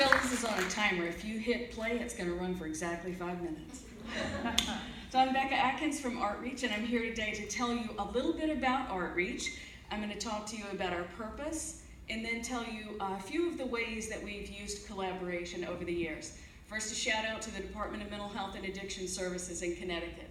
Phil, this is on a timer. If you hit play, it's going to run for exactly 5 minutes. So I'm Becca Atkins from Artreach, and I'm here today to tell you a little bit about Artreach. I'm going to talk to you about our purpose, and then tell you a few of the ways that we've used collaboration over the years. First, a shout out to the Department of Mental Health and Addiction Services in Connecticut.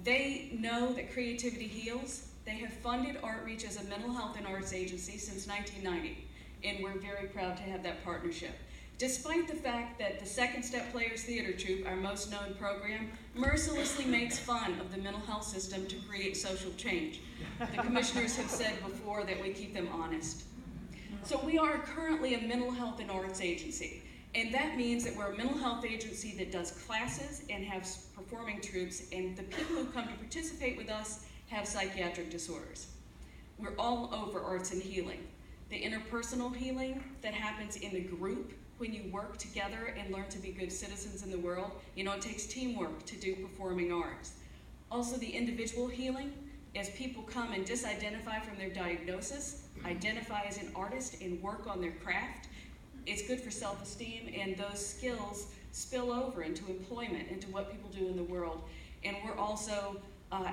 They know that creativity heals. They have funded Artreach as a mental health and arts agency since 1990, and we're very proud to have that partnership. Despite the fact that the Second Step Players Theater Troupe, our most known program, mercilessly makes fun of the mental health system to create social change. The commissioners have said before that we keep them honest. So we are currently a mental health and arts agency, and that means that we're a mental health agency that does classes and has performing troupes, and the people who come to participate with us have psychiatric disorders. We're all over arts and healing. The interpersonal healing that happens in the group when you work together and learn to be good citizens in the world. You know, it takes teamwork to do performing arts. Also the individual healing, as people come and disidentify from their diagnosis, identify as an artist and work on their craft. It's good for self-esteem, and those skills spill over into employment, into what people do in the world. And we're also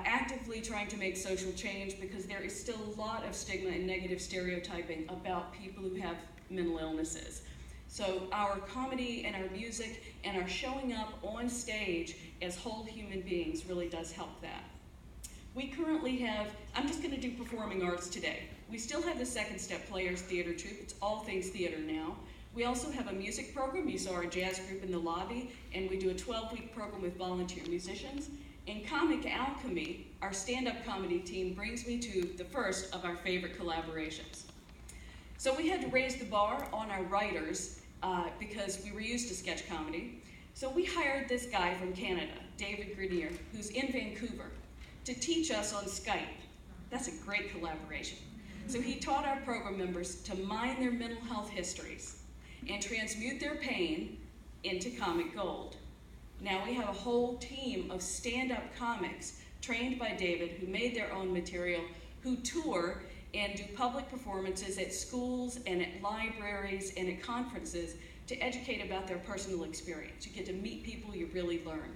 actively trying to make social change, because there is still a lot of stigma and negative stereotyping about people who have mental illnesses. So our comedy and our music and our showing up on stage as whole human beings really does help that. We currently have, I'm just going to do performing arts today. We still have the Second Step Players Theater Troupe. It's all things theater now. We also have a music program. You saw our jazz group in the lobby, and we do a 12-week program with volunteer musicians. And Comic Alchemy, our stand-up comedy team, brings me to the first of our favorite collaborations. So we had to raise the bar on our writers because we were used to sketch comedy. So we hired this guy from Canada, David Grenier, who's in Vancouver, to teach us on Skype. That's a great collaboration. So he taught our program members to mine their mental health histories and transmute their pain into comic gold. Now we have a whole team of stand-up comics trained by David who made their own material, who tour and do public performances at schools and at libraries and at conferences to educate about their personal experience. You get to meet people, you really learn.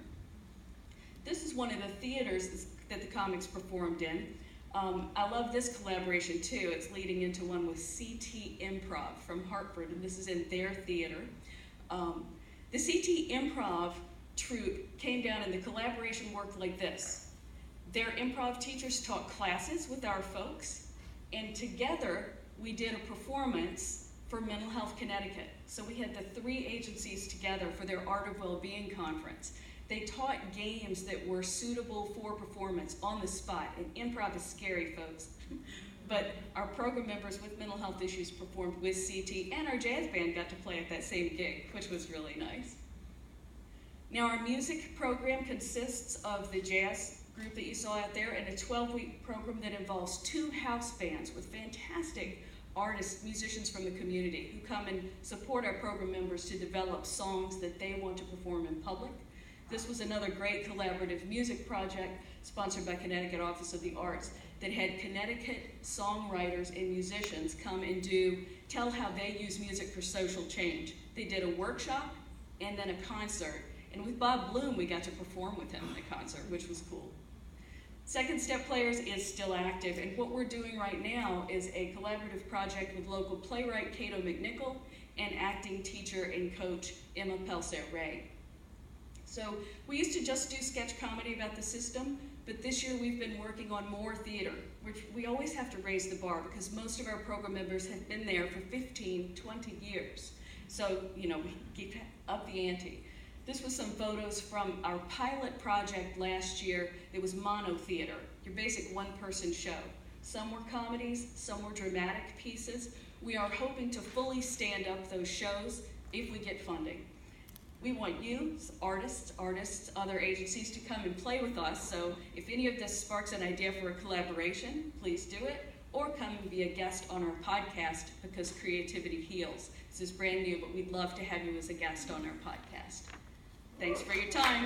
This is one of the theaters that the comics performed in. I love this collaboration too. It's leading into one with CT Improv from Hartford, and this is in their theater. The CT Improv troupe came down, and the collaboration worked like this. Their improv teachers taught classes with our folks, and together we did a performance for Mental Health Connecticut. So we had the 3 agencies together for their Art of Wellbeing conference. They taught games that were suitable for performance on the spot, and improv is scary, folks. But our program members with mental health issues performed with CT, and our jazz band got to play at that same gig, which was really nice. Now our music program consists of the jazz group that you saw out there, and a 12-week program that involves 2 house bands with fantastic artists, musicians from the community who come and support our program members to develop songs that they want to perform in public. This was another great collaborative music project sponsored by Connecticut Office of the Arts that had Connecticut songwriters and musicians come and tell how they use music for social change. They did a workshop and then a concert. And with Bob Bloom, we got to perform with him in a concert, which was cool. Second Step Players is still active, and what we're doing right now is a collaborative project with local playwright Cato McNichol and acting teacher and coach Emma Pelset-Ray. So we used to just do sketch comedy about the system, but this year we've been working on more theater, which we always have to raise the bar because most of our program members have been there for 15, 20 years. So, you know, we keep up the ante. This was some photos from our pilot project last year. It was mono theater, your basic one-person show. Some were comedies, some were dramatic pieces. We are hoping to fully stand up those shows if we get funding. We want you, artists, other agencies, to come and play with us. So if any of this sparks an idea for a collaboration, please do it, or come and be a guest on our podcast, because creativity heals. This is brand new, but we'd love to have you as a guest on our podcast. Thanks for your time.